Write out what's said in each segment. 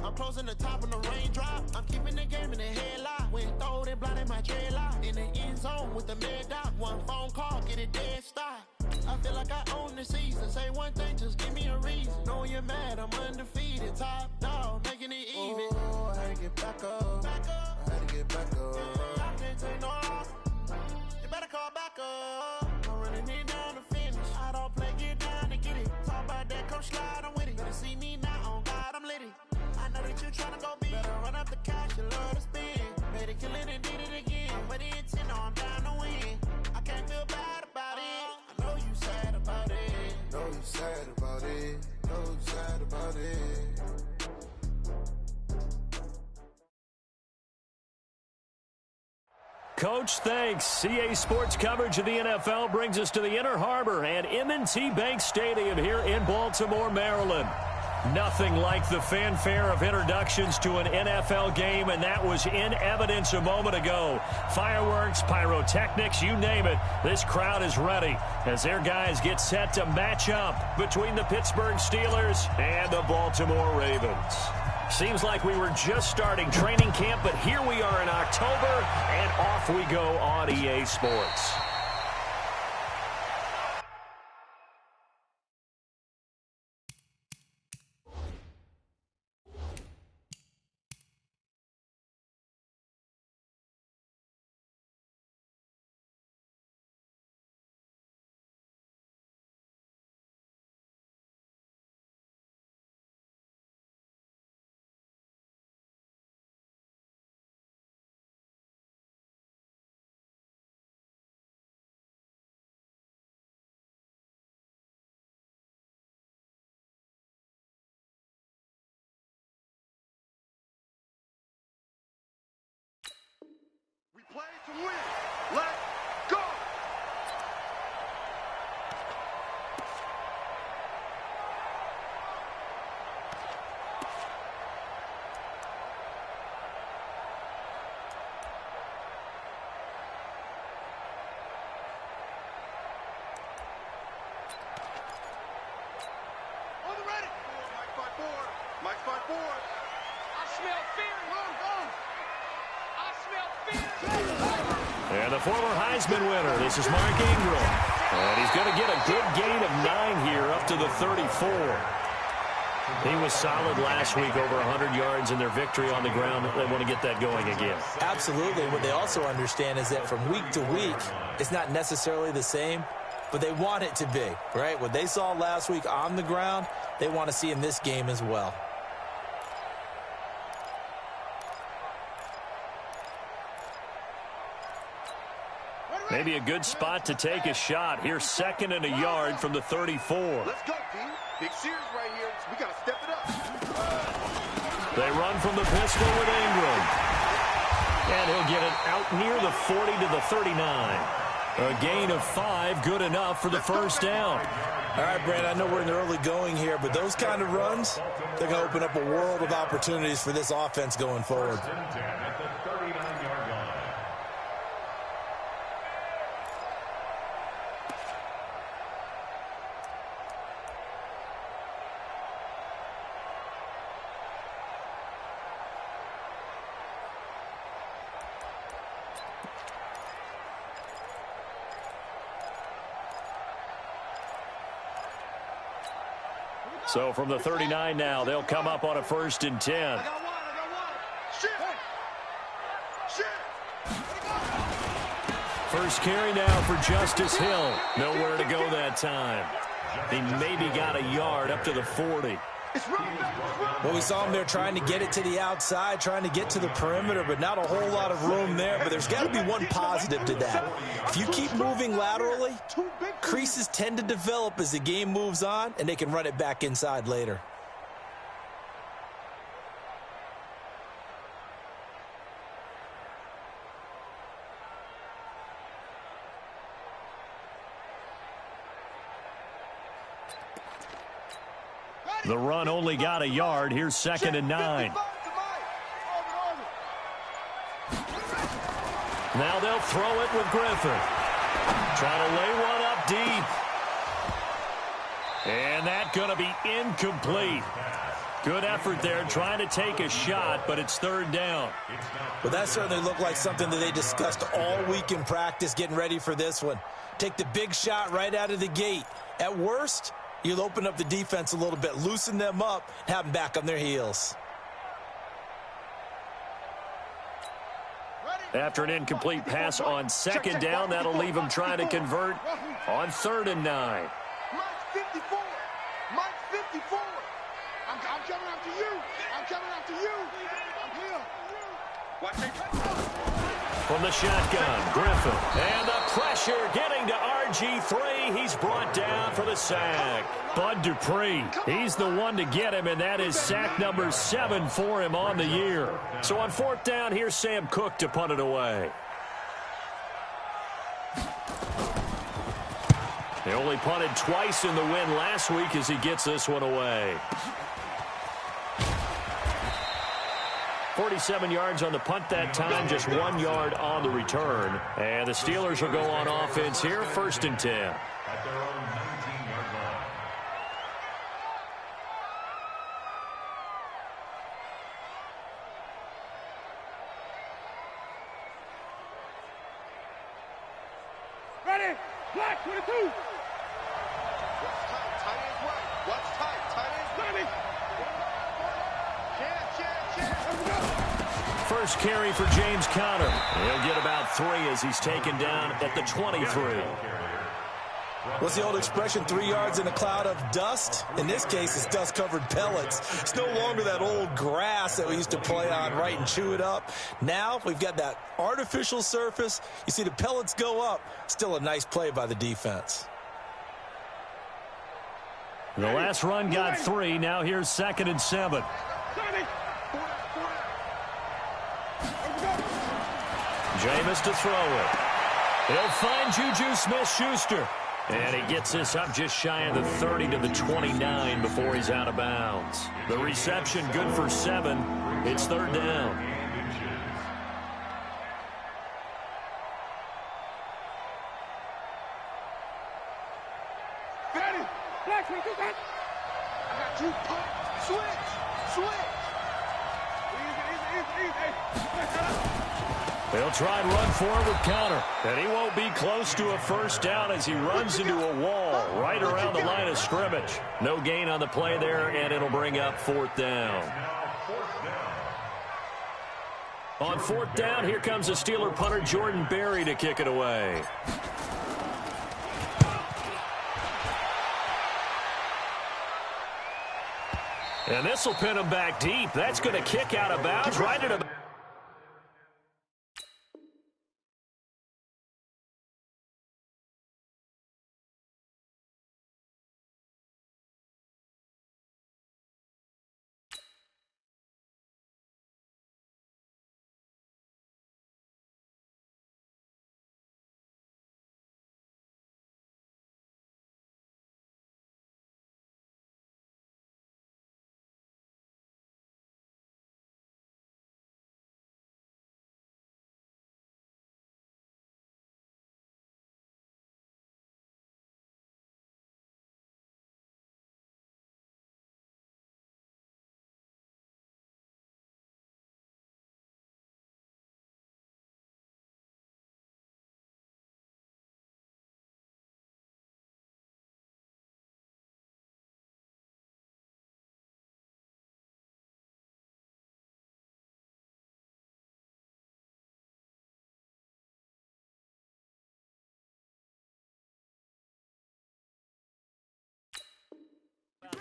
I'm closing the top of the raindrop. I'm keeping the game in the headlock. When throw it blind in my dreadlock. In the end zone with the mad dot. One phone call, get it dead stop. I feel like I own the season. Say one thing, just give me a reason. Knowing you're mad, I'm undefeated. Top dog, making it even. Oh, I had to get back up. I had to get back up. I can't take no loss. You better call back up. I'm running it down to finish. I don't play, get down to get it. Talk about that, come slide, I'm with it. Better see me now, on God, I'm litty. I know that you tryna go big. Better run up the cash, you love to spend. Made it, kill it, and did it again. But the intent, no, I'm down to win. I can't feel bad about it. I know you sad about it. Know you sad about it. Know you sad about it. Coach, thanks. CA Sports coverage of the NFL brings us to the Inner Harbor and M&T Bank Stadium here in Baltimore, Maryland. Nothing like the fanfare of introductions to an NFL game, and that was in evidence a moment ago. Fireworks, pyrotechnics, you name it. This crowd is ready as their guys get set to match up between the Pittsburgh Steelers and the Baltimore Ravens. Seems like we were just starting training camp, but here we are in October, and off we go on EA Sports. Play to win. Let's go. On the ready. Mike 5-4. Mike 5-4. I smell fear. I smell fear. And the former Heisman winner, this is Mark Ingram. And he's going to get a good gain of 9 here up to the 34. He was solid last week, over 100 yards in their victory on the ground. They want to get that going again. Absolutely. What they also understand is that from week to week, it's not necessarily the same, but they want it to be, right? What they saw last week on the ground, they want to see in this game as well. Maybe a good spot to take a shot. Here's 2nd and a yard from the 34. Let's go, team. Big series right here. We got to step it up. They run from the pistol with Ingram. And he'll get it out near the 40 to the 39. A gain of 5, good enough for the first down. All right, Brand, I know we're in the early going here, but those kind of runs, they're going to open up a world of opportunities for this offense going forward. So from the 39 now, they'll come up on a 1st and 10. I got one. Shit. First carry now for Justice Hill. Nowhere to go that time. He maybe got a yard up to the 40. Well, we saw him there trying to get it to the outside, trying to get to the perimeter, but not a whole lot of room there. But there's got to be one positive to that. If you keep moving laterally, creases tend to develop as the game moves on, and they can run it back inside later. The run only got a yard. Here's 2nd and 9. Now they'll throw it with Griffin. Trying to lay one up deep. And that's going to be incomplete. Good effort there, trying to take a shot, but it's third down. Well, that certainly looked like something that they discussed all week in practice, getting ready for this one. Take the big shot right out of the gate. At worst, you'll open up the defense a little bit, loosen them up, and have them back on their heels. After an incomplete pass on second down, that'll leave them trying to convert on 3rd and 9. Mike 54. Mike 54. I'm coming after you. I'm coming after you. I'm here. Watch it. From the shotgun, Griffin. And the pressure getting to RG3. He's brought down for the sack. Bud Dupree, he's the one to get him, and that is sack number 7 for him on the year. So on 4th down, here's Sam Cook to punt it away. He only punted twice in the win last week as he gets this one away. 47 yards on the punt that time, just 1 yard on the return. And the Steelers will go on offense here, 1st and 10. At their own 19-yard line. Ready? Black 22. What's tight? Tight ends right. What's tight? Tight ends ready. First carry for James Conner. He'll get about 3 as he's taken down at the 23. What's the old expression, 3 yards in a cloud of dust? In this case, it's dust-covered pellets. It's no longer that old grass that we used to play on, right, and chew it up. Now we've got that artificial surface. You see the pellets go up. Still a nice play by the defense. The last run got 3. Now here's 2nd and 7. Jameis to throw it. He'll find Juju Smith-Schuster. And he gets this up just shy of the 30 to the 29 before he's out of bounds. The reception good for 7. It's 3rd down. Ready? Black 22. I got you. Switch. Easy. They'll try and run forward with Conner. And he won't be close to a first down as he runs into a wall right around the line of scrimmage. No gain on the play there, and it'll bring up 4th down. On 4th down, here comes the Steeler punter Jordan Berry to kick it away. And this will pin him back deep. That's going to kick out of bounds right at about.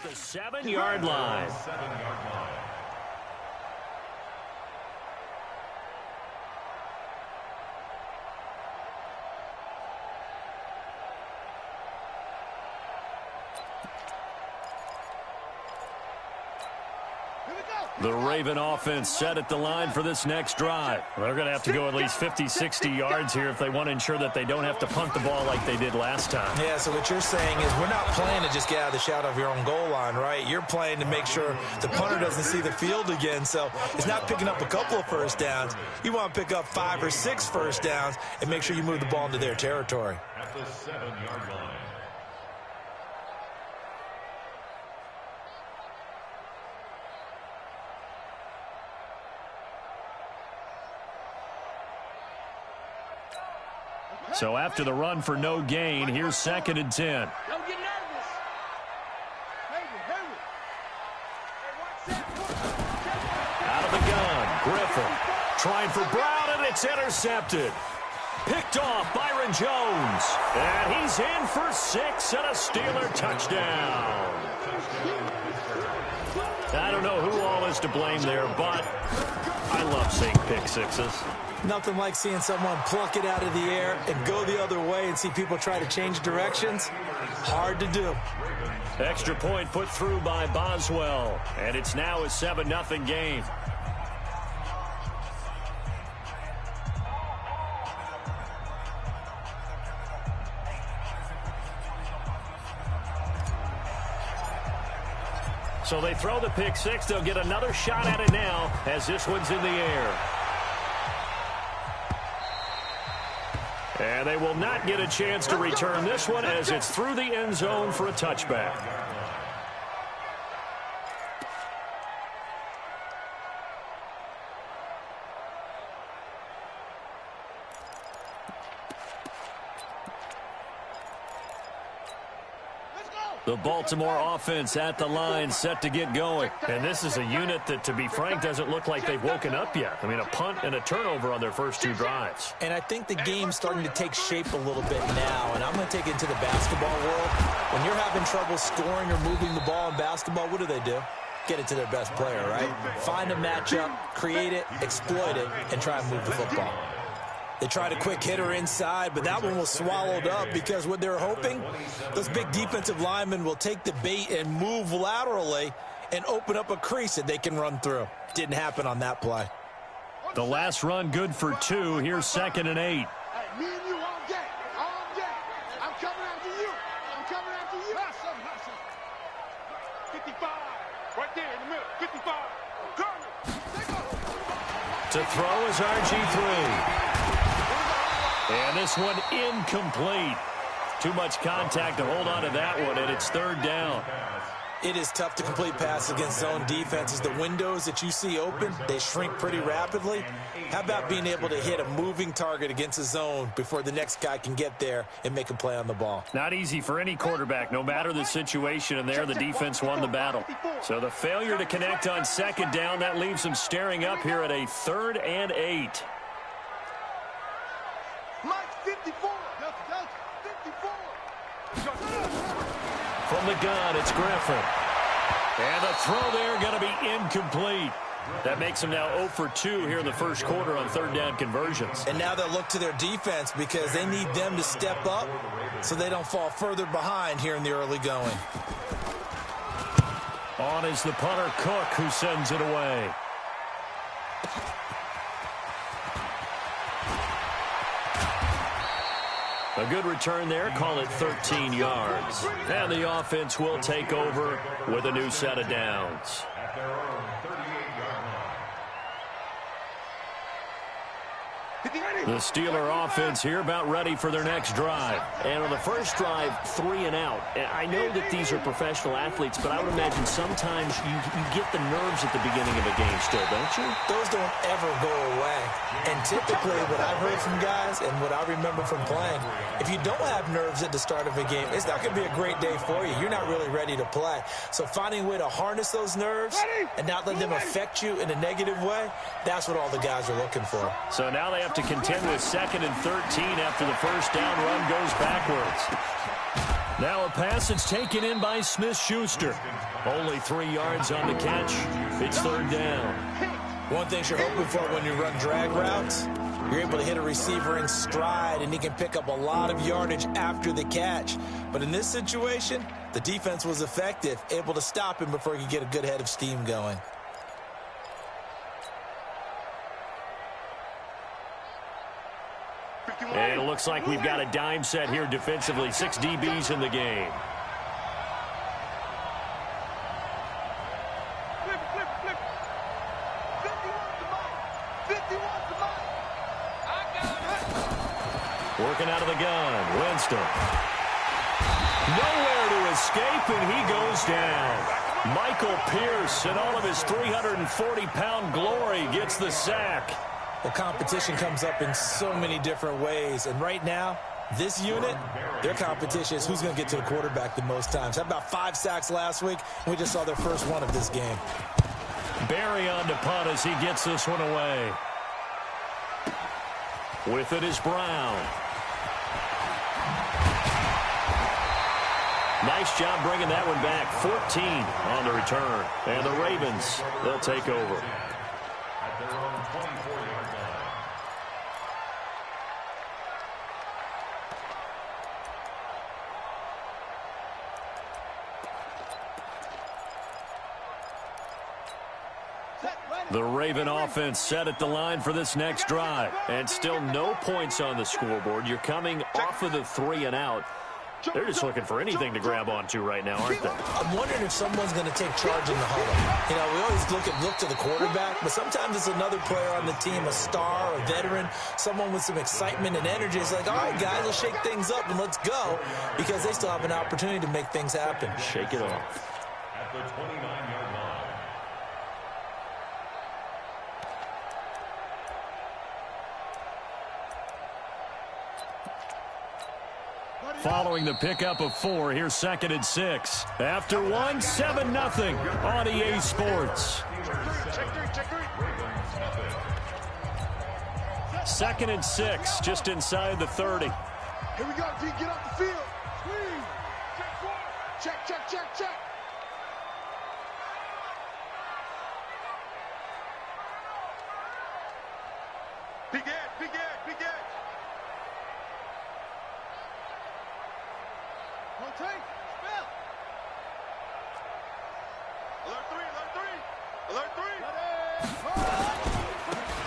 The 7-yard line. The Raven offense set at the line for this next drive. They're going to have to go at least 50, 60 yards here if they want to ensure that they don't have to punt the ball like they did last time. Yeah, so what you're saying is we're not playing to just get out of the shadow of your own goal line, right? You're playing to make sure the punter doesn't see the field again. So it's not picking up a couple of first downs. You want to pick up 5 or 6 first downs and make sure you move the ball into their territory. At the 7-yard line. So after the run for no gain, here's 2nd and 10. Don't get nervous. Out of the gun, Griffin trying for Brown, and it's intercepted. Picked off Byron Jones. And he's in for 6 and a Steeler touchdown. I don't know who all is to blame there, but I love seeing pick sixes. Nothing like seeing someone pluck it out of the air and go the other way and see people try to change directions. Hard to do. Extra point put through by Boswell, and it's now a 7-0 game. So they throw the pick six. They'll get another shot at it now as this one's in the air. And they will not get a chance to return this one as it's through the end zone for a touchback. The Baltimore offense at the line, set to get going. And this is a unit that, to be frank, doesn't look like they've woken up yet. I mean, a punt and a turnover on their first 2 drives. And I think the game's starting to take shape a little bit now. And I'm going to take it into the basketball world. When you're having trouble scoring or moving the ball in basketball, what do? Get it to their best player, right? Find a matchup, create it, exploit it, and try and move the football. They tried a quick hitter inside, but that one was swallowed up because what they're hoping, those big defensive linemen will take the bait and move laterally and open up a crease that they can run through. Didn't happen on that play. The last run good for 2. Here's 2nd and 8. Hey, me and you all day. All day. I'm coming after you. I'm coming after you. Hustle. 55. Right there in the middle. 55. To throw is RG3. And this one incomplete. Too much contact to hold on to that one, and it's 3rd down. It is tough to complete passes against zone defenses. The windows that you see open, they shrink pretty rapidly. How about being able to hit a moving target against a zone before the next guy can get there and make a play on the ball? Not easy for any quarterback, no matter the situation, and there the defense won the battle. So the failure to connect on 2nd down, that leaves them staring up here at a 3rd and 8. Mike 54. 54. From the gun, it's Griffin. And the throw there going to be incomplete. That makes them now 0 for 2 here in the first quarter on 3rd down conversions. And now they'll look to their defense because they need them to step up so they don't fall further behind here in the early going. On is the punter, Cook, who sends it away. A good return there, call it 13 yards. And the offense will take over with a new set of downs. At their own 38-yard line. The Steeler offense here about ready for their next drive. And on the first drive, 3 and out. And I know that these are professional athletes, but I would imagine sometimes you get the nerves at the beginning of a game still, don't you? Those don't ever go away. And typically what I've heard from guys and what I remember from playing, if you don't have nerves at the start of a game, it's not going to be a great day for you. You're not really ready to play. So finding a way to harness those nerves and not let them affect you in a negative way, that's what all the guys are looking for. So now they have to contend with 2nd and 13 after the first down run goes backwards. Now a pass that's taken in by Smith-Schuster. Only 3 yards on the catch. It's 3rd down. One thing you're hoping for when you run drag routes, you're able to hit a receiver in stride and he can pick up a lot of yardage after the catch. But in this situation, the defense was effective, able to stop him before he could get a good head of steam going. And it looks like we've got a dime set here defensively. 6 DBs in the game. Working out of the gun, Winston. Nowhere to escape, and he goes down. Michael Pierce, in all of his 340-pound glory, gets the sack. Well, competition comes up in so many different ways. And right now, this unit, their competition is who's going to get to the quarterback the most times. Had about 5 sacks last week, and we just saw their first one of this game. Barry on to punt as he gets this one away. With it is Brown. Nice job bringing that one back. 14 on the return. And the Ravens, they'll take over. At their own 24-yard line. The Raven offense set at the line for this next drive. And still no points on the scoreboard. You're coming off of the 3 and out. They're just looking for anything to grab onto right now, aren't they? I'm wondering if someone's going to take charge in the huddle. You know, we always look to the quarterback, but sometimes it's another player on the team, a star, a veteran, someone with some excitement and energy. It's like, all right, guys, let's shake things up and let's go, because they still have an opportunity to make things happen. Shake it off. At the 29-yard line. Following the pickup of 4, here's 2nd and 6. After 1, 7-0 on EA Sports. 2nd and 6, just inside the 30. Here we go, D. Get off the field. Squeeze. Check, check, check, check. Big edge, big edge, big edge. Rotate, spell. Alert 3.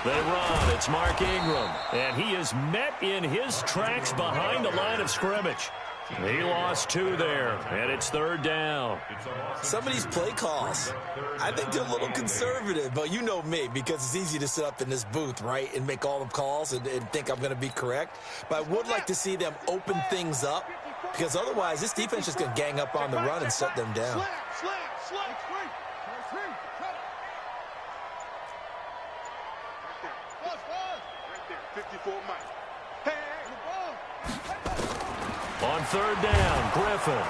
They run. It's Mark Ingram. And he is met in his tracks behind the line of scrimmage. He lost 2 there, and it's 3rd down. Some of these play calls, I think they're a little conservative, but you know me, because it's easy to sit up in this booth, right, and make all the calls and think I'm going to be correct. But I would like to see them open things up, because otherwise this defense is going to gang up on the run and shut them down. Slam. 54 Mike. Hey. On 3rd down, Griffin.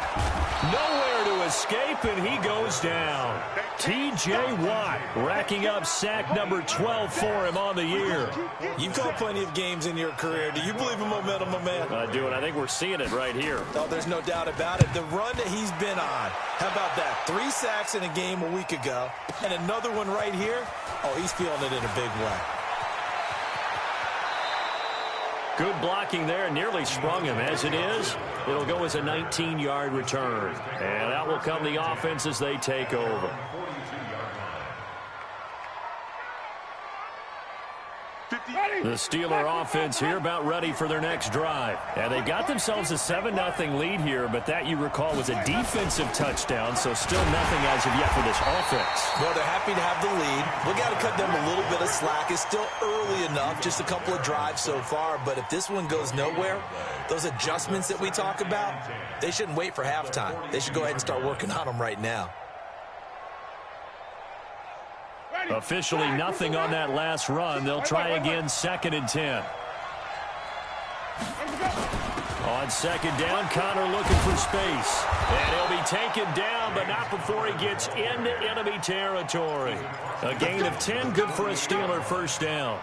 Nowhere to escape, and he goes down. T.J. Watt racking up sack number 12 for him on the year. You've called plenty of games in your career. Do you believe in momentum, my man? I do, and I think we're seeing it right here. Oh, there's no doubt about it. The run that he's been on, how about that? 3 sacks in a game a week ago, and another one right here. Oh, he's feeling it in a big way. Good blocking there, nearly sprung him. As it is, it'll go as a 19-yard return. And out will come the offense as they take over. The Steeler offense here about ready for their next drive. And they've got themselves a 7-0 lead here, but that, you recall, was a defensive touchdown, so still nothing as of yet for this offense. Well, they're happy to have the lead. We got to cut them a little bit of slack. It's still early enough, just a couple of drives so far, but if this one goes nowhere, those adjustments that we talk about, they shouldn't wait for halftime. They should go ahead and start working on them right now. Officially nothing on that last run. They'll try again, 2nd and 10. On 2nd down, Connor looking for space. And he'll be taken down, but not before he gets into enemy territory. A gain of 10, good for a Steeler 1st down.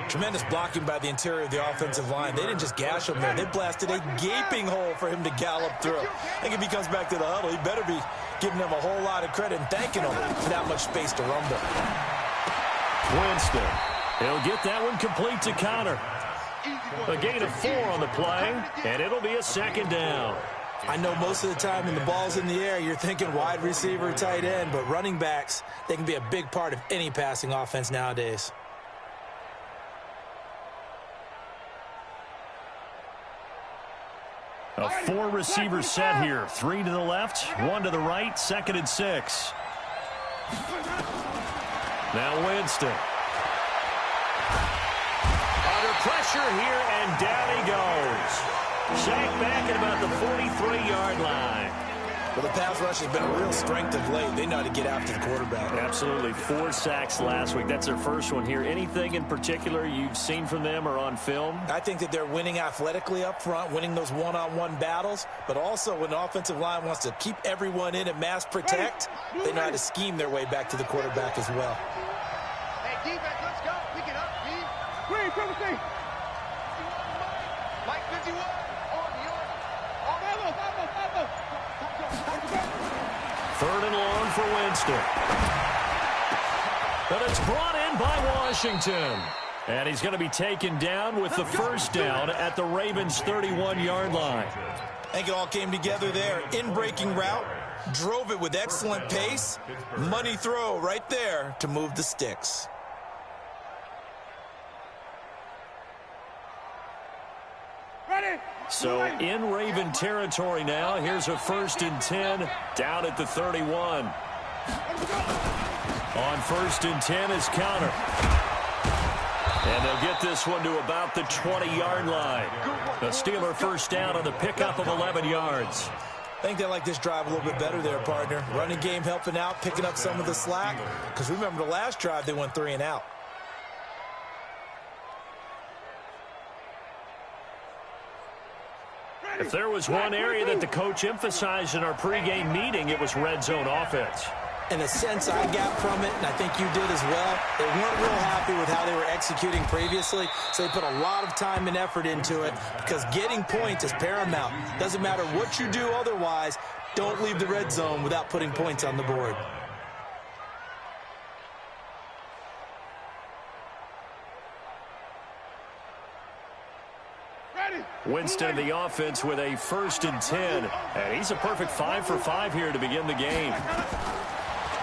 Tremendous blocking by the interior of the offensive line. They didn't just gash him there. They blasted a gaping hole for him to gallop through. I think if he comes back to the huddle, he better be giving them a whole lot of credit and thanking them for that much space to rumble. Winston. He'll get that one complete to Connor. A gain of 4 on the play, and it'll be a 2nd down. I know most of the time when the ball's in the air, you're thinking wide receiver, tight end, but running backs, they can be a big part of any passing offense nowadays. A 4-receiver set here. 3 to the left, 1 to the right, 2nd and 6. Now Winston. Under pressure here, and down he goes. Sacked back at about the 43-yard line. Well, the pass rush has been a real strength of late. They know how to get after the quarterback. Absolutely. 4 sacks last week. That's their first one here. Anything in particular you've seen from them or on film? I think that they're winning athletically up front, winning those one-on-one battles, but also when the offensive line wants to keep everyone in and mass protect, they know how to scheme their way back to the quarterback as well. Hey, defense, let's go. Pick it up, D. Green, Timothy. Mike 51. Third and long for Winston. But it's brought in by Washington. And he's going to be taken down with the first down at the Ravens' 31-yard line. I think it all came together there. In-breaking route, drove it with excellent pace. Money throw right there to move the sticks. So in Raven territory now. Here's a 1st and 10 down at the 31. On 1st and 10 is counter. And they'll get this one to about the 20-yard line. The Steeler first down on the pickup of 11 yards. I think they like this drive a little bit better there, partner. Running game helping out, picking up some of the slack. Because remember the last drive, they went 3 and out. If there was one area that the coach emphasized in our pregame meeting, it was red zone offense. And the sense I got from it, and I think you did as well, they weren't real happy with how they were executing previously, so they put a lot of time and effort into it because getting points is paramount. Doesn't matter what you do otherwise, don't leave the red zone without putting points on the board. Winston, the offense, with a 1st and 10. And he's a perfect 5 for 5 here to begin the game.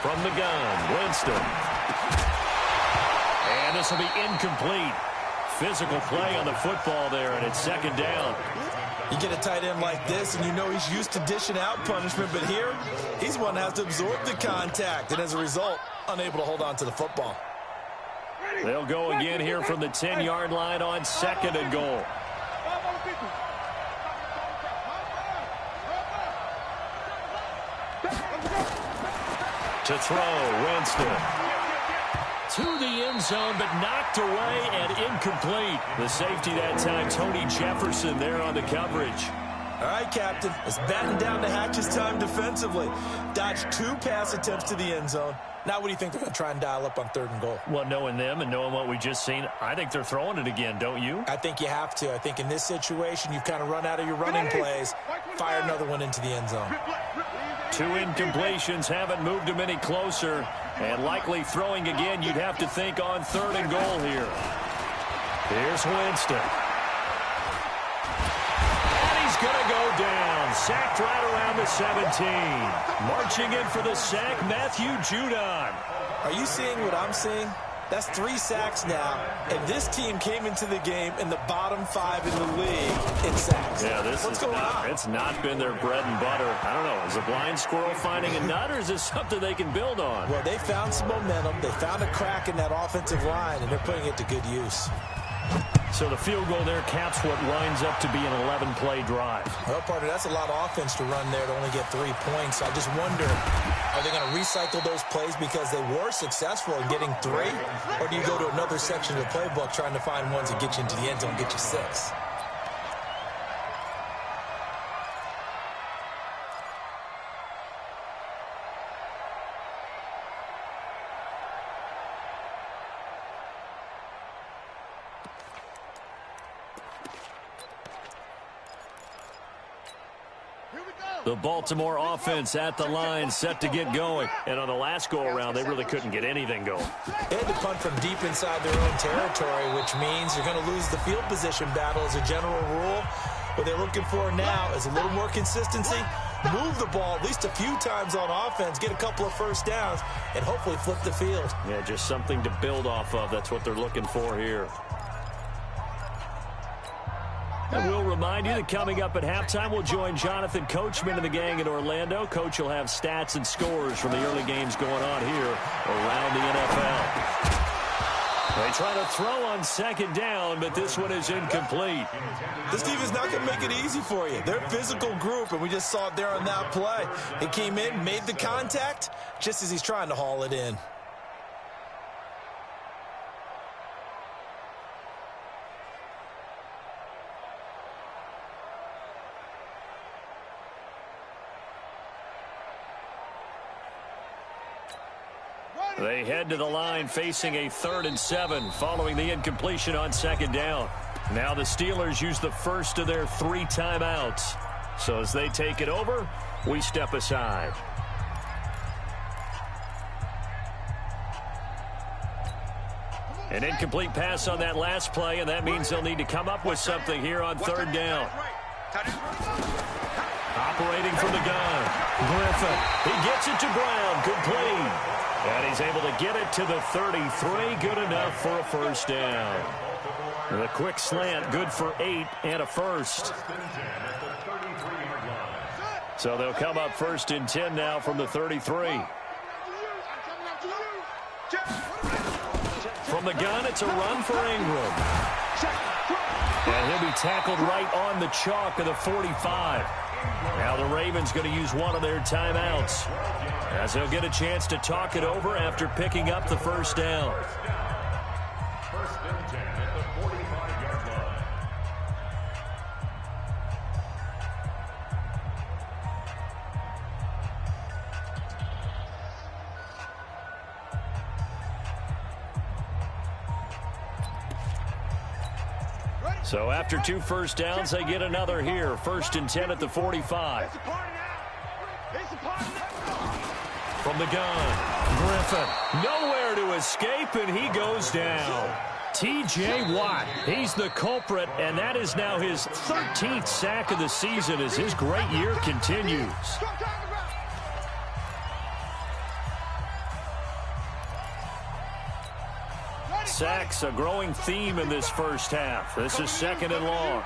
From the gun, Winston. And this will be incomplete. Physical play on the football there, and it's 2nd down. You get a tight end like this, and you know he's used to dishing out punishment, but here, he's one that has to absorb the contact, and as a result, unable to hold on to the football. They'll go again here from the 10-yard line on 2nd and goal. To throw, Winston. To the end zone, but knocked away and incomplete. The safety that time, Tony Jefferson there on the coverage. All right, Captain, it's batten down the hatches time defensively. Dodged 2 pass attempts to the end zone. Now what do you think they're going to try and dial up on 3rd and goal? Well, knowing them and knowing what we just seen, I think they're throwing it again, don't you? I think you have to. I think in this situation, you've kind of run out of your running plays. Fire another one into the end zone. 2 incompletions haven't moved him any closer. And likely throwing again, you'd have to think on 3rd and goal here. Here's Winston. And he's going to go down. Sacked right around the 17. Marching in for the sack, Matthew Judon. Are you seeing what I'm seeing? That's 3 sacks now, and this team came into the game in the bottom 5 in the league in sacks. Yeah, what's going on? It's not been their bread and butter. I don't know. Is a blind squirrel finding a nut, or is this something they can build on? Well, they found some momentum. They found a crack in that offensive line, and they're putting it to good use. So the field goal there caps what winds up to be an 11-play drive. Well, partner, that's a lot of offense to run there to only get 3 points. I just wonder, are they going to recycle those plays because they were successful in getting 3? Or do you go to another section of the playbook trying to find ones that get you into the end zone and get you 6? The Baltimore offense at the line, set to get going. And on the last go-around, they really couldn't get anything going. They had to punt from deep inside their own territory, which means you're going to lose the field position battle as a general rule. What they're looking for now is a little more consistency, move the ball at least a few times on offense, get a couple of first downs, and hopefully flip the field. Yeah, just something to build off of. That's what they're looking for here. And we'll remind you that coming up at halftime, we'll join Jonathan Coachman and the gang in Orlando. Coach will have stats and scores from the early games going on here around the NFL. They try to throw on second down, but this one is incomplete. This team is not going to make it easy for you. They're a physical group, and we just saw it there on that play. He came in, made the contact, just as he's trying to haul it in. They head to the line facing a 3rd and 7 following the incompletion on second down. Now the Steelers use the first of their 3 timeouts. So as they take it over, we step aside. An incomplete pass on that last play, and that means they'll need to come up with something here on 3rd down. Operating from the gun, Griffin. He gets it to Brown, complete. And he's able to get it to the 33, good enough for a first down. The quick slant, good for 8 and a first. So they'll come up 1st and 10 now from the 33. From the gun, it's a run for Ingram. And he'll be tackled right on the chalk of the 45. Now the Ravens going to use one of their timeouts, as they'll get a chance to talk it over after picking up the first down. 1st and 10 at the 45-yard line. So after 2 first downs, they get another here. 1st and 10 at the 45. From the gun, Griffin. Nowhere to escape, and he goes down. T.J. Watt, he's the culprit, and that is now his 13th sack of the season as his great year continues. Sacks, a growing theme in this first half. This is 2nd and long.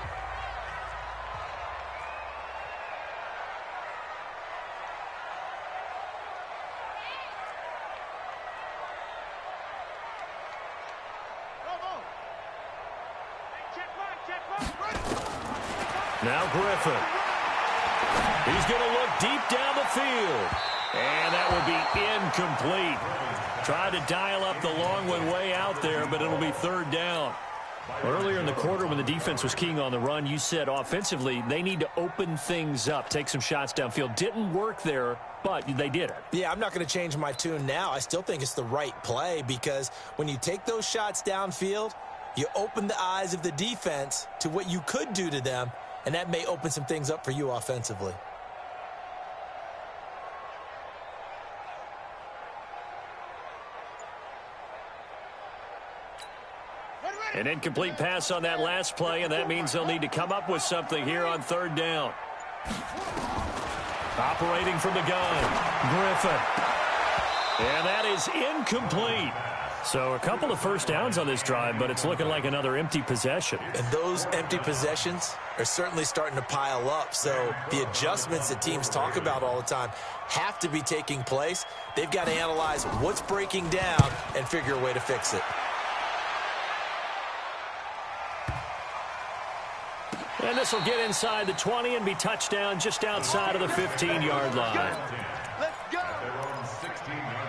Now Griffin. He's going to look deep down the field. And that will be incomplete. Tried to dial up the long one way out there, but it'll be 3rd down. Earlier in the quarter when the defense was keying on the run, you said offensively they need to open things up, take some shots downfield. Didn't work there, but they did it. Yeah, I'm not going to change my tune now. I still think it's the right play because when you take those shots downfield, you open the eyes of the defense to what you could do to them, and that may open some things up for you offensively. An incomplete pass on that last play, and that means they'll need to come up with something here on 3rd down. Operating from the gun, Griffin. And that is incomplete. So a couple of first downs on this drive, but it's looking like another empty possession. And those empty possessions are certainly starting to pile up. So the adjustments that teams talk about all the time have to be taking place. They've got to analyze what's breaking down and figure a way to fix it. And this will get inside the 20 and be touchdown just outside of the 15-yard line. Let's go. At their own 16-yard line.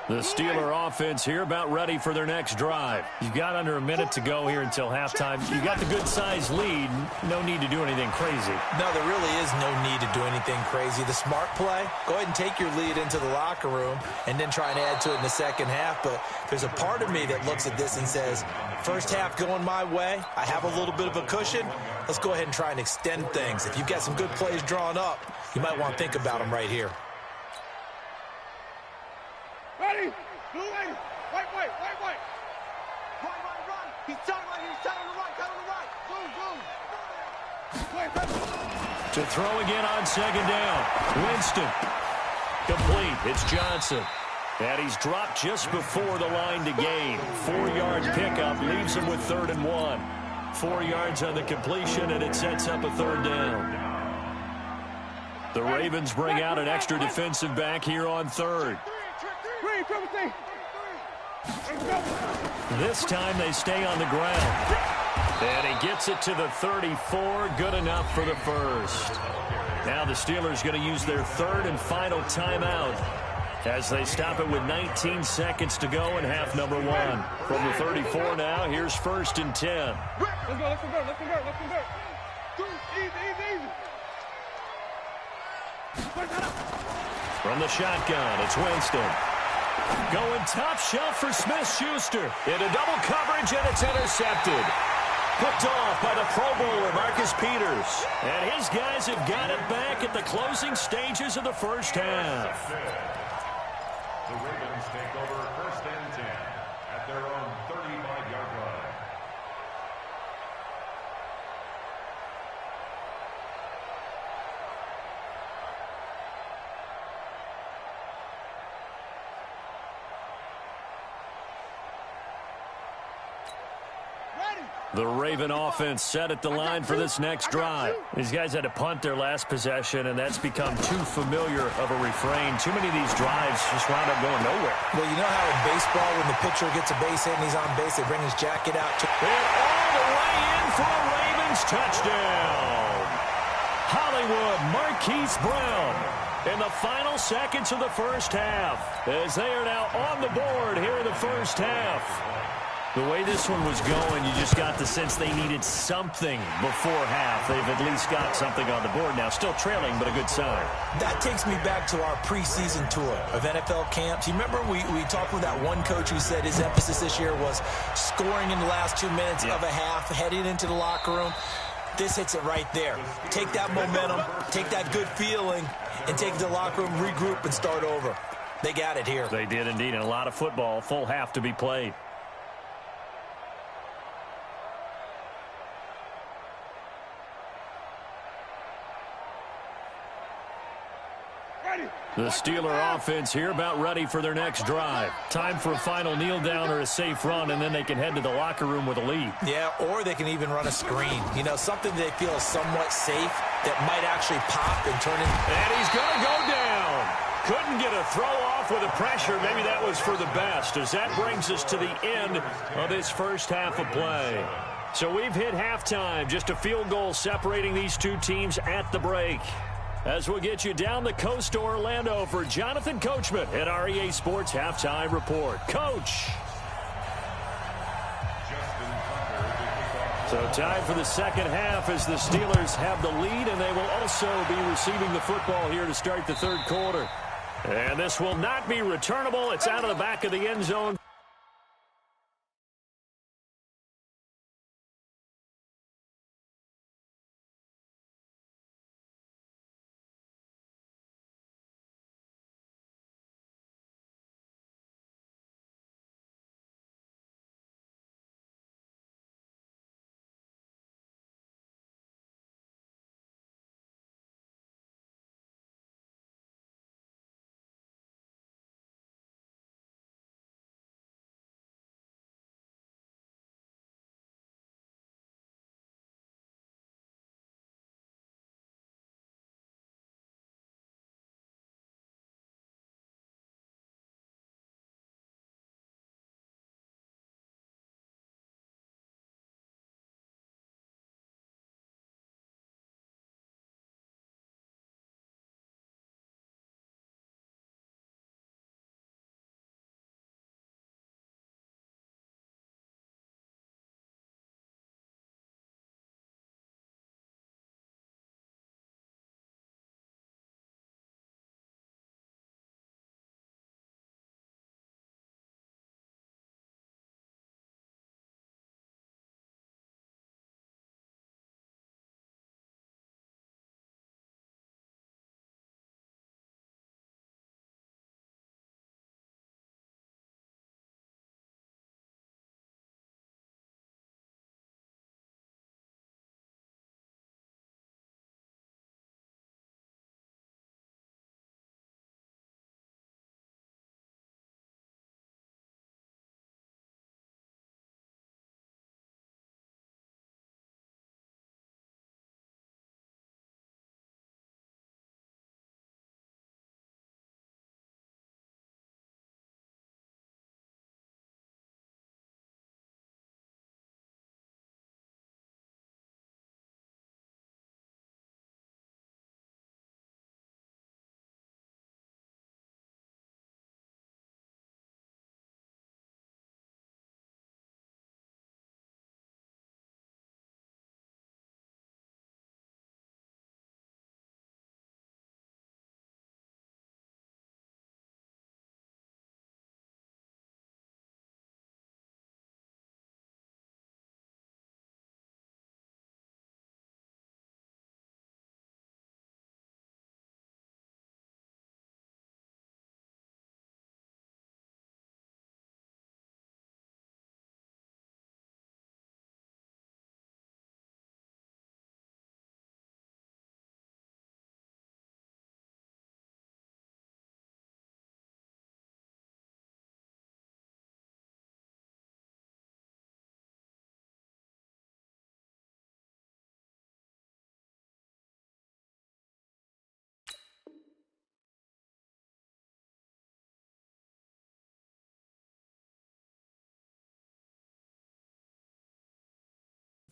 The Steeler offense here about ready for their next drive. You've got under a minute to go here until halftime. You got the good-sized lead. No need to do anything crazy. No, there really is no need to do anything crazy. The smart play, go ahead and take your lead into the locker room and then try and add to it in the second half. But there's a part of me that looks at this and says, first half going my way, I have a little bit of a cushion. Let's go ahead and try and extend things. If you've got some good plays drawn up, you might want to think about them right here. Ready? Blue lady. White. Run. He's turning right. He's turning to the right. Boom. To throw again on second down. Winston. Complete. It's Johnson. And he's dropped just before the line to gain. 4-yard pickup leaves him with 3rd and 1. 4 yards on the completion, and it sets up a 3rd down. The Ravens bring out an extra defensive back here on 3rd. This time they stay on the ground. And he gets it to the 34. Good enough for the first. Now the Steelers going to use their 3rd and final timeout as they stop it with 19 seconds to go in half number 1. From the 34 now, here's 1st and 10. Let's go. Easy. From the shotgun, it's Winston. Going top shelf for Smith-Schuster. Into double coverage, and it's intercepted. Picked off by the Pro Bowler, Marcus Peters. And his guys have got it back at the closing stages of the first half. The Ravens take over 1st and 10 at their own 35-yard line. The Raven offense set at the line for this next drive. These guys had to punt their last possession, and that's become too familiar of a refrain. Too many of these drives just wound up going nowhere. Well, you know how in baseball, when the pitcher gets a base hit and he's on base, they bring his jacket out. And all the way in for a Ravens touchdown. Hollywood Marquise Brown in the final seconds of the first half, as they are now on the board here in the first half. The way this one was going, you just got the sense they needed something before half. They've at least got something on the board now. Still trailing, but a good sign. That takes me back to our preseason tour of NFL camps. You remember we talked with that one coach who said his emphasis this year was scoring in the last 2 minutes of a half, heading into the locker room. This hits it right there. Take that momentum, take that good feeling, and take it to the locker room, regroup, and start over. They got it here. They did indeed, and a lot of football, full half to be played. The Steeler offense here about ready for their next drive. Time for a final kneel down or a safe run, and then they can head to the locker room with a lead. Yeah, or they can even run a screen. You know, something they feel is somewhat safe that might actually pop and turn in. And he's going to go down. Couldn't get a throw off with the pressure. Maybe that was for the best, as that brings us to the end of this first half of play. So we've hit halftime. Just a field goal separating these two teams at the break. As we'll get you down the coast to Orlando for Jonathan Coachman at REA Sports Halftime Report. Coach. So time for the second half as the Steelers have the lead, and they will also be receiving the football here to start the third quarter. And this will not be returnable. It's out of the back of the end zone.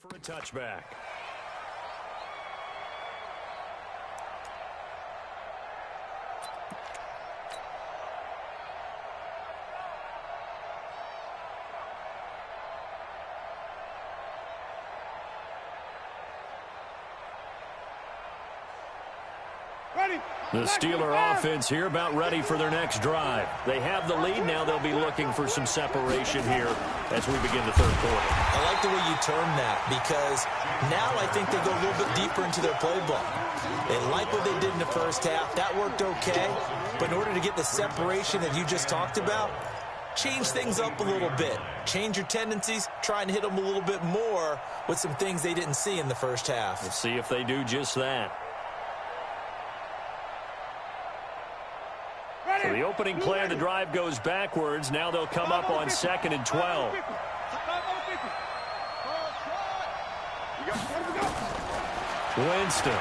For a touchback. The Steeler offense here about ready for their next drive. They have the lead. Now they'll be looking for some separation here as we begin the third quarter. I like the way you term that because now I think they go a little bit deeper into their playbook. They like what they did in the first half. That worked okay. But in order to get the separation that you just talked about, change things up a little bit. Change your tendencies. Try and hit them a little bit more with some things they didn't see in the first half. We'll see if they do just that. So the opening play of the drive goes backwards. Now they'll come up on 2nd and 12. Winston.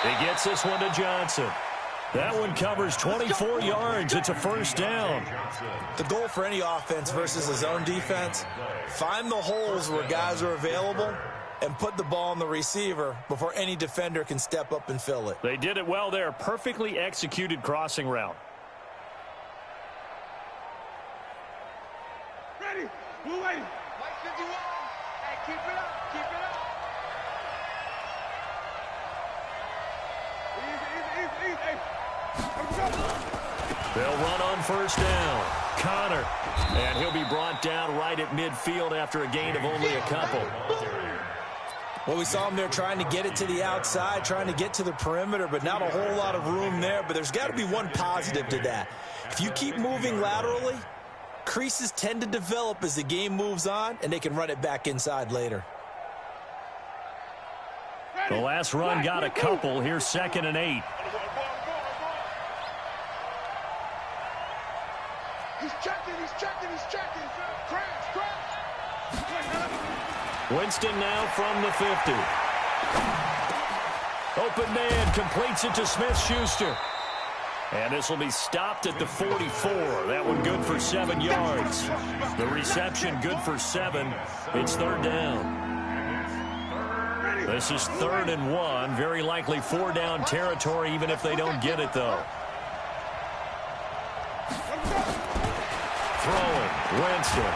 He gets this one to Johnson. That one covers 24 yards. It's a first down. The goal for any offense versus a zone defense, find the holes where guys are available and put the ball on the receiver before any defender can step up and fill it. They did it well there. Perfectly executed crossing route. Ready. We're waiting. Mike 51. Hey, keep it up. Keep it up. Easy. Hey. They'll run on first down. Connor. And he'll be brought down right at midfield after a gain of only a couple. Well, we saw him there trying to get it to the outside, trying to get to the perimeter, but not a whole lot of room there. But there's got to be one positive to that. If you keep moving laterally, creases tend to develop as the game moves on, and they can run it back inside later. The last run got a couple. Here's 2nd and 8. He's checking. Crash. Winston now from the 50. Open man completes it to Smith-Schuster. And this will be stopped at the 44. That one good for 7 yards. The reception good for 7. It's third down. This is 3rd and 1. Very likely 4-down territory even if they don't get it, though. Throwing. Winston.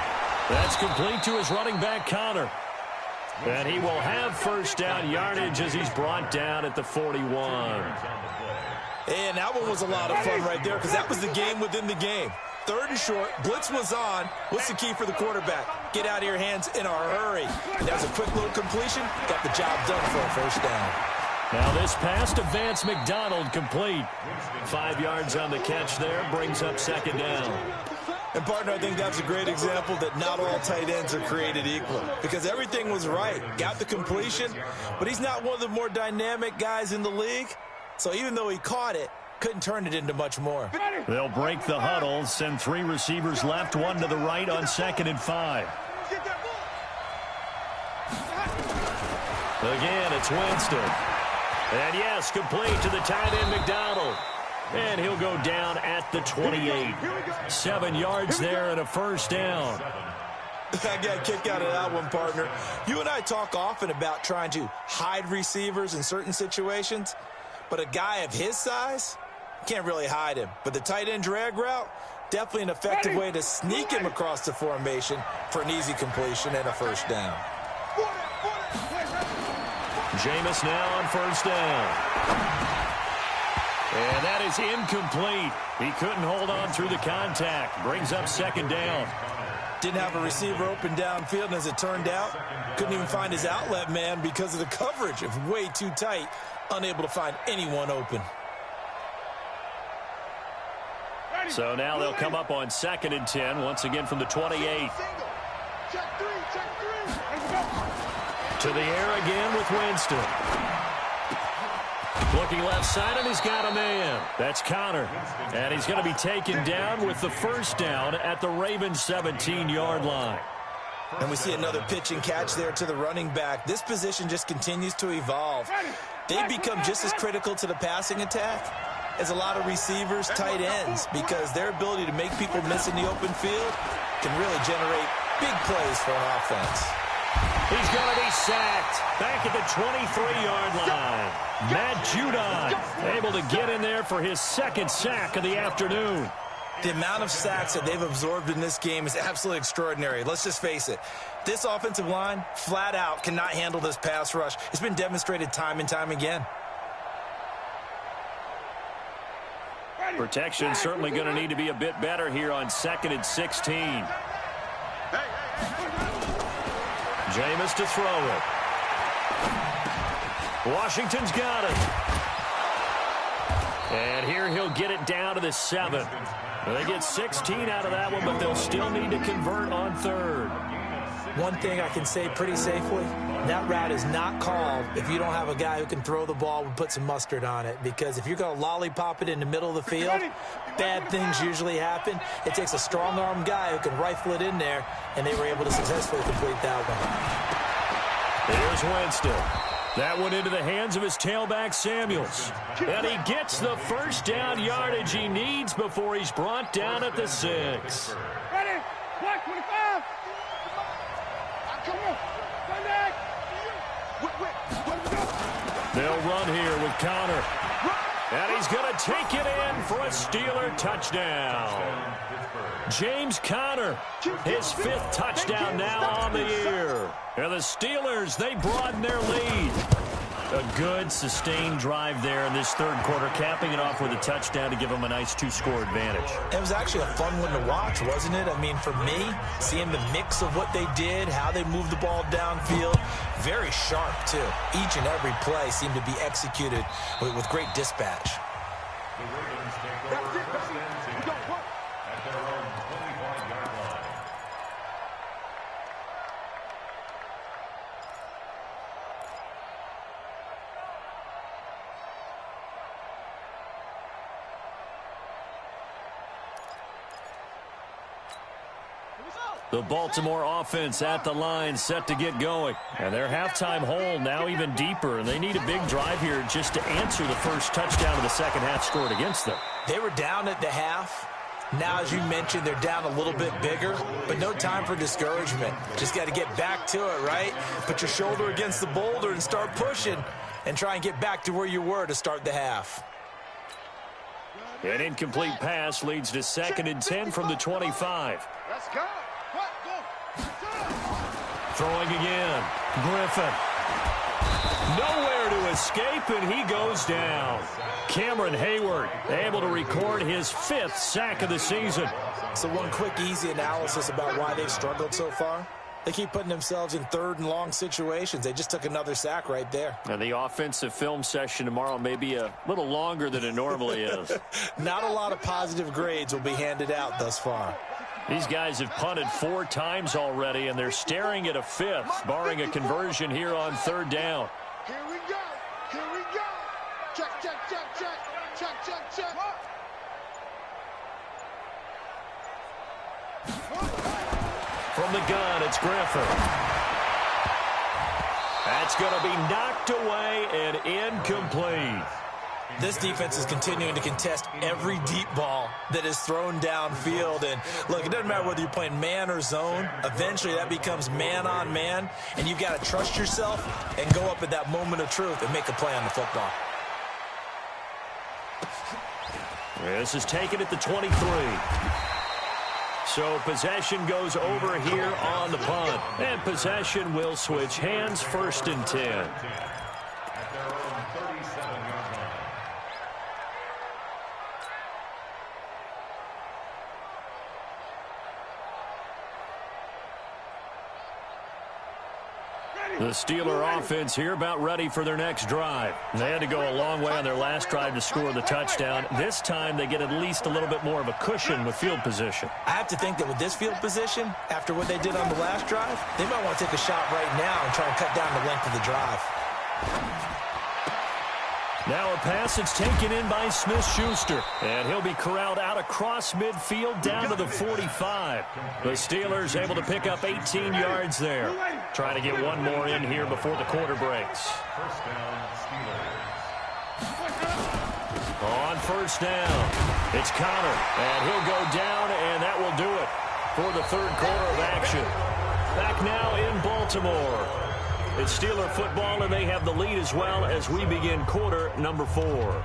That's complete to his running back, Connor. And he will have first down yardage as he's brought down at the 41. And that one was a lot of fun right there because that was the game within the game. 3rd and short, blitz was on. What's the key for the quarterback? Get out of your hands in a hurry. And that was a quick little completion. Got the job done for a first down. Now this pass to Vance McDonald complete. 5 yards on the catch there, brings up 2nd down. And, partner, I think that's a great example that not all tight ends are created equal because everything was right. Got the completion, but he's not one of the more dynamic guys in the league. So even though he caught it, couldn't turn it into much more. They'll break the huddle, send 3 receivers left, 1 to the right on 2nd and 5. Again, it's Winston. And, yes, complete to the tight end, McDonald. And he'll go down at the 28. 7 yards there and a first down. I got a kick out of that one, partner. You and I talk often about trying to hide receivers in certain situations, but a guy of his size can't really hide him. But the tight end drag route, definitely an effective way to sneak him across the formation for an easy completion and a first down. Jameis now on first down. And that is incomplete. He couldn't hold on through the contact. Brings up 2nd down. Didn't have a receiver open downfield, and as it turned out, couldn't even find his outlet man because of the coverage. It was way too tight, unable to find anyone open. So now they'll come up on 2nd and 10, once again from the 28. To the air again with Winston. Looking left side, and he's got a man. That's Connor. And he's going to be taken down with the first down at the Ravens' 17-yard line. And we see another pitch and catch there to the running back. This position just continues to evolve. They become just as critical to the passing attack as a lot of receivers, tight ends, because their ability to make people miss in the open field can really generate Big plays for an offense. He's going to be sacked back at the 23-yard line. Matt Judon able to get in there for his second sack of the afternoon. The amount of sacks that they've absorbed in this game is absolutely extraordinary. Let's just face it. This offensive line, flat out, cannot handle this pass rush. It's been demonstrated time and time again. Protection certainly going to need to be a bit better here on 2nd and 16. Jameis to throw it. Washington's got it. And here he'll get it down to the 7. They get 16 out of that one, but they'll still need to convert on 3rd. One thing I can say pretty safely, that route is not called if you don't have a guy who can throw the ball and put some mustard on it. Because if you're going to lollipop it in the middle of the field, bad things usually happen. It takes a strong-armed guy who can rifle it in there, and they were able to successfully complete that one. Here's Winston. That one into the hands of his tailback, Samuels. And he gets the first down yardage he needs before he's brought down at the 6. Ready? 125. Come on. Come back. They'll run here with Connor. And he's going to take it in for a Steeler touchdown. James Conner, his 5th touchdown now on the year. And the Steelers, they broaden their lead. A good, sustained drive there in this 3rd quarter, capping it off with a touchdown to give them a nice 2-score advantage. It was actually a fun one to watch, wasn't it? I mean, for me, seeing the mix of what they did, how they moved the ball downfield, very sharp, too. Each and every play seemed to be executed with great dispatch. The Ravens take over 1st and 10 at their own 25-yard line. The Baltimore offense at the line, set to get going. And their halftime hole now even deeper, and they need a big drive here just to answer the first touchdown of the second half scored against them. They were down at the half. Now, as you mentioned, they're down a little bit bigger, but no time for discouragement. Just got to get back to it, right? Put your shoulder against the boulder and start pushing and try and get back to where you were to start the half. An incomplete pass leads to 2nd and 10 from the 25. Let's go. Throwing again. Griffin. Nowhere to escape, and he goes down. Cameron Hayward able to record his 5th sack of the season. So one quick, easy analysis about why they've struggled so far. They keep putting themselves in 3rd and long situations. They just took another sack right there. And the offensive film session tomorrow may be a little longer than it normally is. Not a lot of positive grades will be handed out thus far. These guys have punted 4 times already, and they're staring at a 5th, barring a conversion here on 3rd down. Here we go. Here we go. Check, check, check, check. Check, check, check. From the gun, it's Griffin. That's going to be knocked away and incomplete. This defense is continuing to contest every deep ball that is thrown downfield. And look, it doesn't matter whether you're playing man or zone. Eventually that becomes man on man, and you've got to trust yourself and go up at that moment of truth and make a play on the football. This is taken at the 23. So possession goes over here on the punt. And possession will switch hands, 1st and 10. At their own 37-yard line. The Steeler offense here about ready for their next drive. They had to go a long way on their last drive to score the touchdown. This time they get at least a little bit more of a cushion with field position. I have to think that with this field position, after what they did on the last drive, they might want to take a shot right now and try and cut down the length of the drive. Now a pass that's taken in by Smith-Schuster. And he'll be corralled out across midfield down to the 45. The Steelers able to pick up 18 yards there. Trying to get one more in here before the quarter breaks. First down, Steelers. On 1st down, it's Connor. And he'll go down, and that will do it for the 3rd quarter of action. Back now in Baltimore. It's Steeler football, and they have the lead as well as we begin quarter number 4.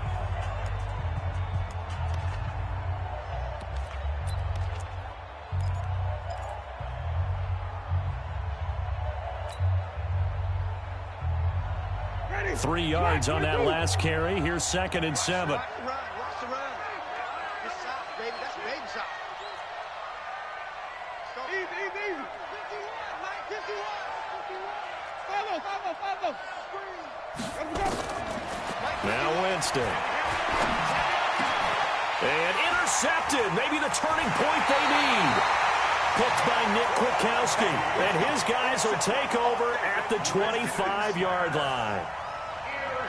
Ready. 3 yards on that last carry. Here's 2nd and 7. Watch the run. Good shot, baby. That's a baby shot. Easy. 51, Mike. 51. Follow. Now Winston. And intercepted. Maybe the turning point they need. Picked by Nick Kwiatkowski. And his guys will take over at the 25-yard line.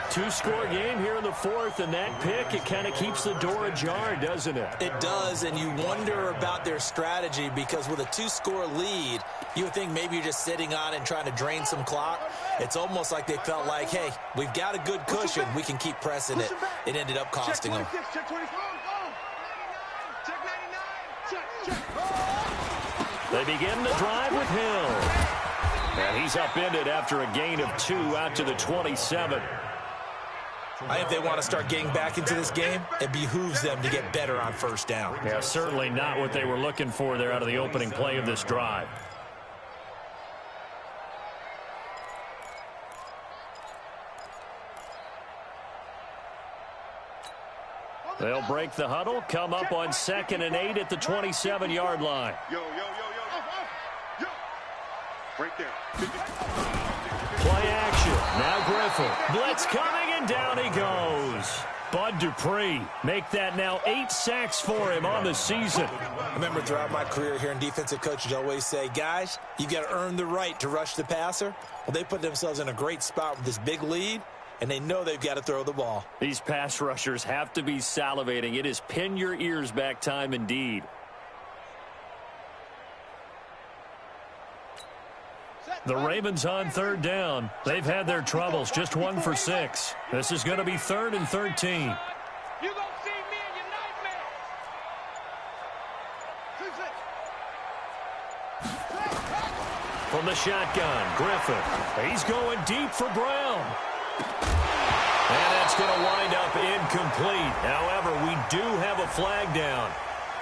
2-score game here in the 4th, and that pick, it kind of keeps the door ajar, doesn't it? It does, and you wonder about their strategy because with a 2-score lead, you would think maybe you're just sitting on it and trying to drain some clock. It's almost like they felt like, hey, we've got a good cushion. We can keep pressing it. It ended up costing them. Check 24. Check 99. They begin the drive with Hill. And he's upended after a gain of 2 out to the 27. I think they want to start getting back into this game. It behooves them to get better on 1st down. Yeah, certainly not what they were looking for there out of the opening play of this drive. They'll break the huddle, come up on 2nd and 8 at the 27-yard line. Yo. Right there. Play action. Now Griffin. Blitz coming, and down he goes. Bud Dupree make that now 8 sacks for him on the season. I remember throughout my career hearing defensive coaches always say, guys, you got to earn the right to rush the passer. Well, they put themselves in a great spot with this big lead, and they know they've got to throw the ball. These pass rushers have to be salivating. It is pin your ears back time indeed. The Ravens on 3rd down. They've had their troubles, just 1 for 6. This is going to be 3rd and 13. You gonna see me in your nightmare. From the shotgun, Griffin. He's going deep for Brown. And that's going to wind up incomplete. However, we do have a flag down.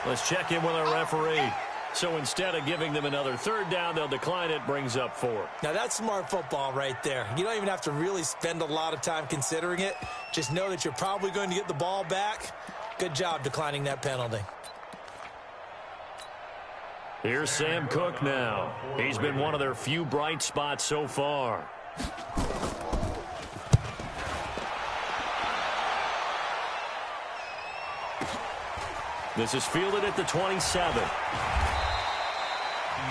Let's check in with our referee. So instead of giving them another 3rd down, they'll decline it, brings up 4. Now, that's smart football right there. You don't even have to really spend a lot of time considering it. Just know that you're probably going to get the ball back. Good job declining that penalty. Here's Sam Cook now. He's been one of their few bright spots so far. This is fielded at the 27.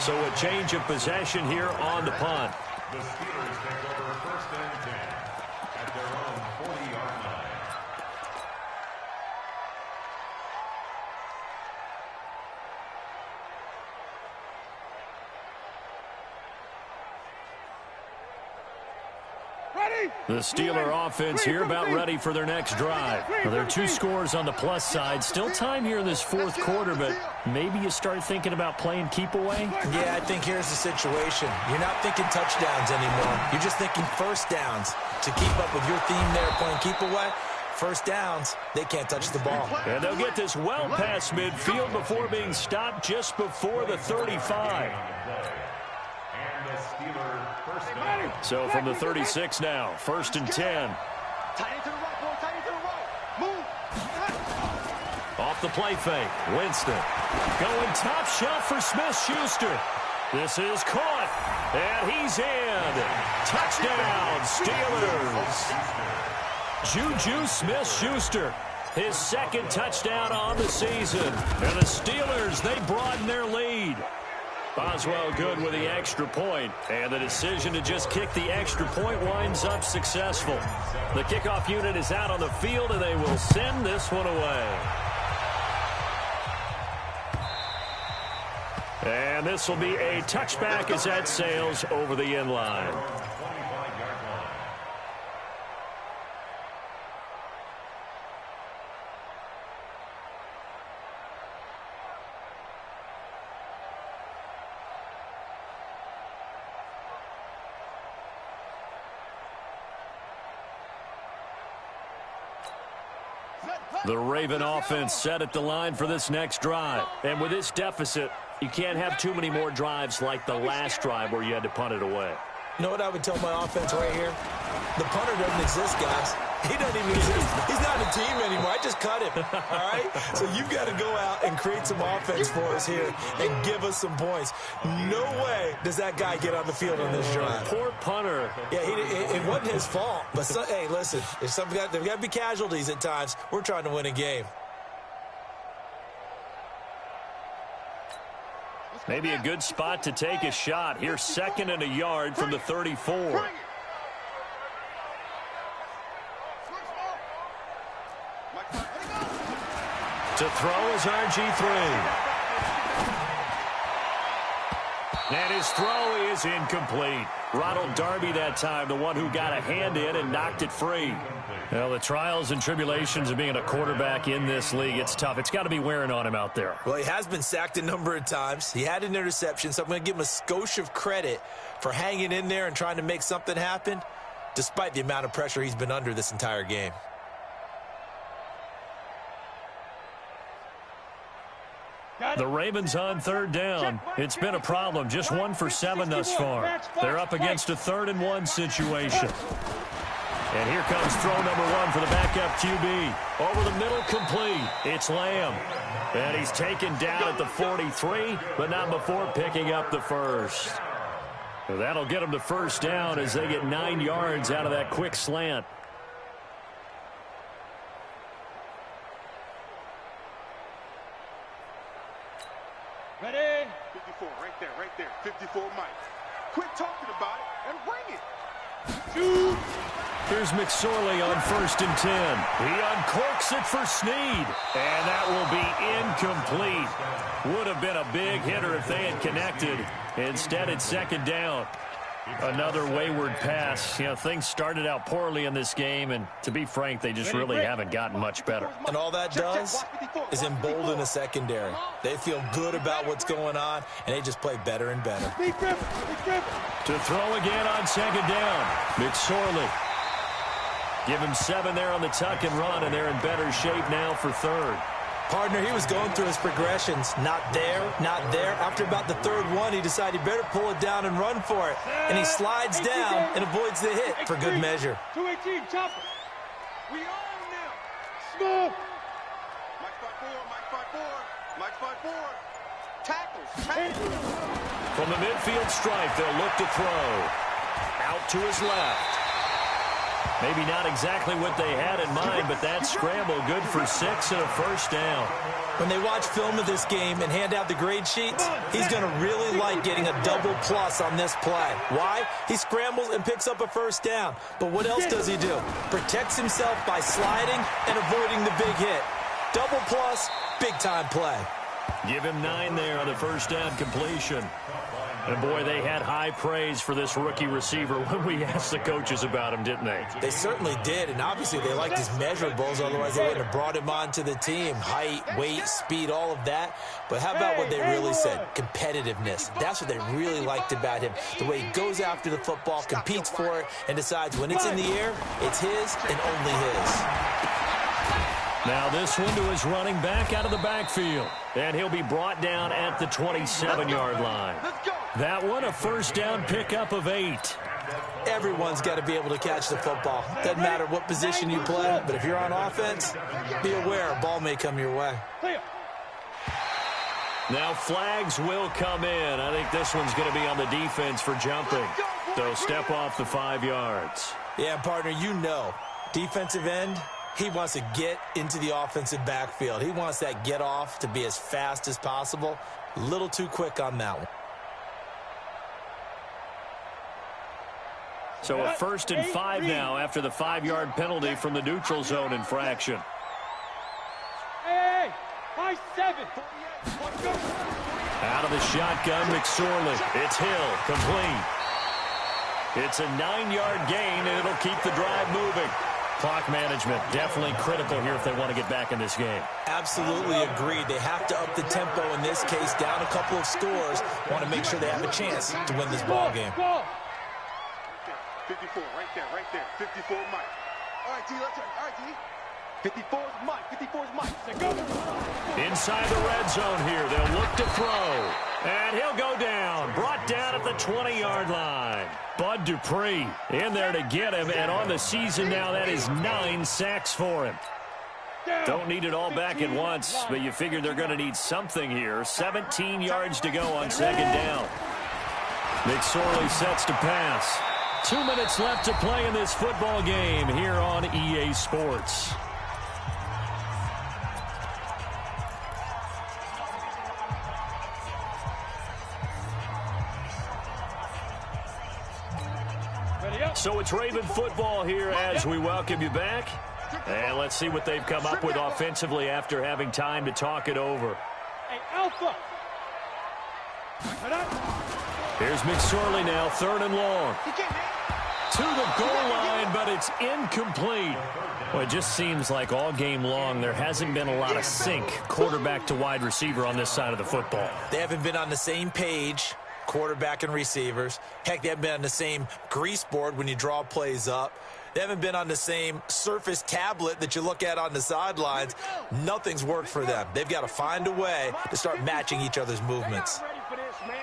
So a change of possession here on the punt. The Steelers take over 1st and 10 at their own 40-yard line. Ready? The Steeler offense here about ready for their next drive. Well, there are 2 scores on the plus side. Still time here in this 4th quarter, but maybe you start thinking about playing keep away? Yeah, I think here's the situation. You're not thinking touchdowns anymore. You're just thinking 1st downs. To keep up with your theme there, playing keep away, 1st downs, they can't touch the ball. And they'll get this well past midfield before being stopped just before the 35. So from the 36 now, 1st and 10. Tight into the right, boy. Tight into the right. Move. Off the play fake, Winston. Going top shot for Smith-Schuster. This is caught, and he's in. Touchdown, Steelers. Juju Smith-Schuster, his 2nd touchdown on the season. And the Steelers, they broaden their lead. Boswell good with the extra point, and the decision to just kick the extra point winds up successful. The kickoff unit is out on the field, and they will send this one away. And this will be a touchback as that sails over the end line. The Raven offense set at the line for this next drive. And with this deficit, you can't have too many more drives like the last drive where you had to punt it away. You know what I would tell my offense right here? The punter doesn't exist, guys. He doesn't even exist. He's not a team anymore. I just cut him, all right? So you've got to go out and create some offense for us here and give us some points. No way does that guy get on the field on this drive. Poor punter. Yeah, it wasn't his fault. But, hey, listen, there's got to be casualties at times. We're trying to win a game. Maybe a good spot to take a shot. Here's 2nd and a yard from the 34. To throw is RG3. And his throw is incomplete. Ronald Darby that time, the one who got a hand in and knocked it free. Well, the trials and tribulations of being a quarterback in this league, it's tough. It's got to be wearing on him out there. Well, he has been sacked a number of times. He had an interception, so I'm going to give him a skosh of credit for hanging in there and trying to make something happen, despite the amount of pressure he's been under this entire game. The Ravens on 3rd down. It's been a problem. Just 1 for 7 thus far. They're up against a 3rd and 1 situation. And here comes throw number 1 for the backup QB. Over the middle, complete. It's Lamb. And he's taken down at the 43, but not before picking up the first. So that'll get them to 1st down as they get 9 yards out of that quick slant. Ready? 54, right there. 54, Mike. Quit talking about it and bring it. Shoot. Here's McSorley on 1st and 10. He uncorks it for Snead. And that will be incomplete. Would have been a big hitter if they had connected. Instead, it's 2nd down. Another wayward pass. You know, things started out poorly in this game, and to be frank, they just really haven't gotten much better. And all that does is embolden the secondary. They feel good about what's going on, and they just play better and better. To throw again on 2nd down, McSorley. Give him 7 there on the tuck and run, and they're in better shape now for 3rd. Partner, he was going through his progressions. Not there, not there. After about the 3rd one, he decided he better pull it down and run for it. And he slides down and avoids the hit for good measure. 218, chopper. We own them. Smooth. Mike 5-4. Tackles. From the midfield stripe, they'll look to throw. Out to his left. Maybe not exactly what they had in mind, but that scramble good for 6 and a 1st down. When they watch film of this game and hand out the grade sheets, he's going to really like getting a double plus on this play. Why? He scrambles and picks up a 1st down. But what else does he do? Protects himself by sliding and avoiding the big hit. Double plus, big-time play. Give him 9 there on the 1st down completion. And, boy, they had high praise for this rookie receiver when we asked the coaches about him, didn't they? They certainly did, and obviously they liked his measurables. Otherwise, they wouldn't have brought him onto the team. Height, weight, speed, all of that. But how about what they really said? Competitiveness. That's what they really liked about him. The way he goes after the football, competes for it, and decides when it's in the air, it's his and only his. Now this one to his running back out of the backfield. And he'll be brought down at the 27-yard line. That one, a 1st down pickup of 8. Everyone's got to be able to catch the football. Doesn't matter what position you play, but if you're on offense, be aware a ball may come your way. Now flags will come in. I think this one's going to be on the defense for jumping. So step off the 5 yards. Yeah, partner, you know, defensive end, he wants to get into the offensive backfield. He wants that get off to be as fast as possible. A little too quick on that one. So a 1st and 5 now after the 5-yard penalty from the neutral zone infraction. Hey, high 7. Out of the shotgun, McSorley. It's Hill, complete. It's a 9-yard gain, and it'll keep the drive moving. Clock management definitely critical here if they want to get back in this game. Absolutely agreed. They have to up the tempo in this case, down a couple of scores. Want to make sure they have a chance to win this ball game. 54, right there. 54, Mike. All right, D, let's turn. All right, D. 54 is mine. 54 is mine. Inside the red zone here. They'll look to throw. And he'll go down. Brought down at the 20-yard line. Bud Dupree in there to get him. And on the season now, that is 9 sacks for him. Don't need it all back at once, but you figure they're going to need something here. 17 yards to go on second down. McSorley sets to pass. 2 minutes left to play in this football game here on EA Sports. So it's Raven football here as we welcome you back. And let's see what they've come up with offensively after having time to talk it over. Hey, Alpha. Here's McSorley now, 3rd and long. To the goal line, but it's incomplete. Well, it just seems like all game long there hasn't been a lot of sync quarterback to wide receiver on this side of the football. They haven't been on the same page, quarterback and receivers. Heck, they haven't been on the same grease board when you draw plays up. They haven't been on the same Surface tablet that you look at on the sidelines. Nothing's worked for them. They've got to find a way to start matching each other's movements. They're not ready for this, man.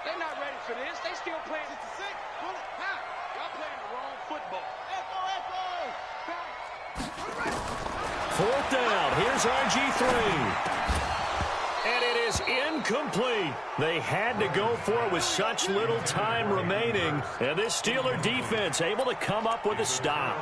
They're not ready for this. They still playing 66. Y'all playing the wrong football. 4th down. Here's RG3. And it is incomplete. They had to go for it with such little time remaining. And this Steeler defense able to come up with a stop.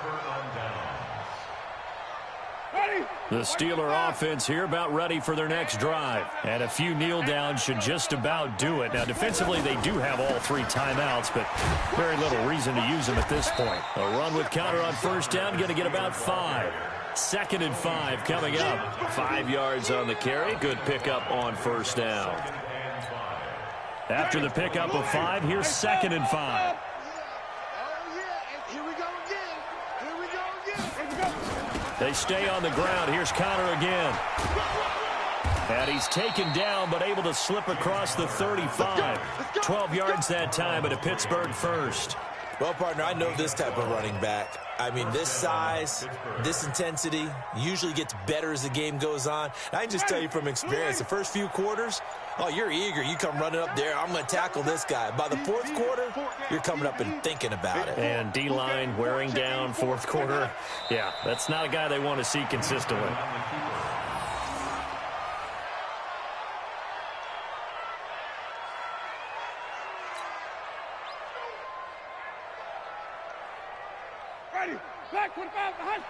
The Steeler offense here about ready for their next drive. And a few kneel downs should just about do it. Now, defensively, they do have all 3 timeouts, but very little reason to use them at this point. A run with counter on 1st down, going to get about 5. 2nd and 5 coming up. 5 yards on the carry. Good pickup on 1st down. After the pickup of 5, here's 2nd and 5. They stay on the ground. Here's Connor again. And he's taken down, but able to slip across the 35. 12 yards that time, but a Pittsburgh first. Well, partner, I know this type of running back. I mean, this size, this intensity usually gets better as the game goes on. And I can just tell you from experience, the first few quarters, oh, you're eager. You come running up there, I'm going to tackle this guy. By the 4th quarter, you're coming up and thinking about it. And D-line wearing down 4th quarter. Yeah, that's not a guy they want to see consistently. Back 25 behind.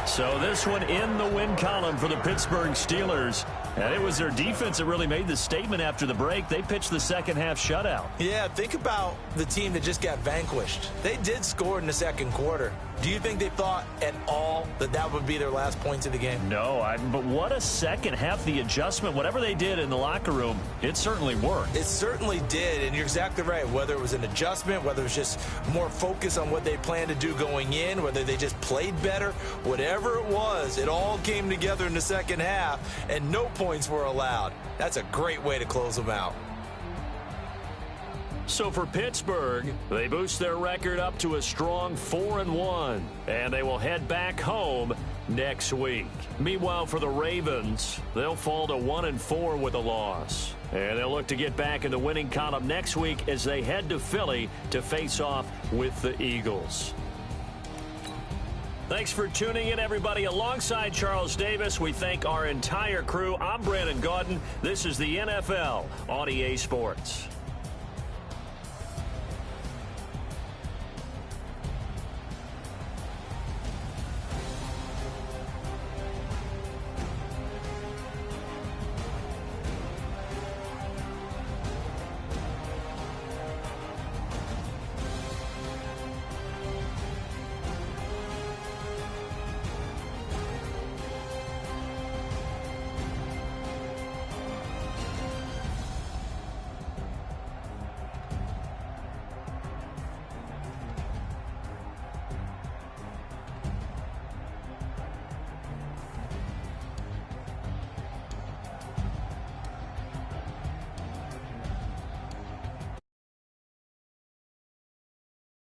So this one in the win column for the Pittsburgh Steelers. And it was their defense that really made the statement after the break. They pitched the second-half shutout. Yeah, think about the team that just got vanquished. They did score in the 2nd quarter. Do you think they thought at all that that would be their last points of the game? No, but what a second half. The adjustment, whatever they did in the locker room, it certainly worked. It certainly did, and you're exactly right. Whether it was an adjustment, whether it was just more focus on what they planned to do going in, whether they just played better, whatever it was, it all came together in the 2nd half, and no points were allowed. That's a great way to close them out. So for Pittsburgh, they boost their record up to a strong 4-1, and they will head back home next week. Meanwhile, for the Ravens, they'll fall to 1-4 with a loss. And they'll look to get back in the winning column next week as they head to Philly to face off with the Eagles. Thanks for tuning in, everybody. Alongside Charles Davis, we thank our entire crew. I'm Brandon Gaudin. This is the NFL on EA Sports.